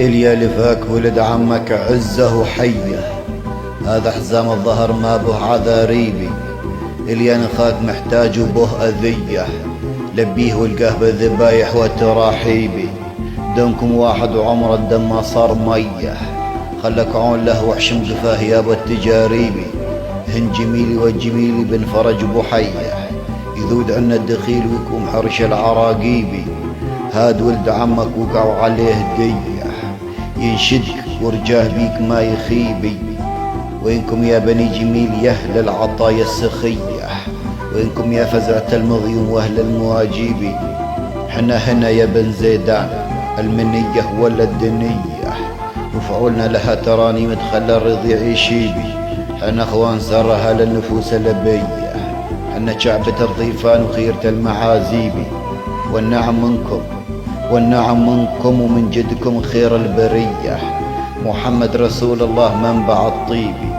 إليا لفاك ولد عمك عزه وحيه، هذا حزام الظهر ما به عذاريبي. إليا نخاك محتاج وبه أذية، لبيه والقاه بذبايح وتراحيبي. دمكم واحد وعمر الدم ما صار ميه، خلك عون له وحشم قفاه يابا التجاريبي. هن جميلي والجميلي بن فرج بحيه، يذود عنا الدخيل ويكون حرش العراقيبي. هاد ولد عمك وقعوا عليه ديه، ينشدك ورجاه بيك ما يخيبي. وينكم يا بني جميل يا أهل العطايا السخية، وينكم يا فزعة المغيوم وأهل المواجيبي. حنا هنا يا بن زيدان المنية ولا الدنية، وفعولنا لها تراني مدخل الرضيع يشيبي. حنا اخوان سرها للنفوس اللبية، حنا شعبة الضيفان وخيرة المعازيبي. والنعم منكم ومن جدكم خير البرية، محمد رسول الله منبع الطيب.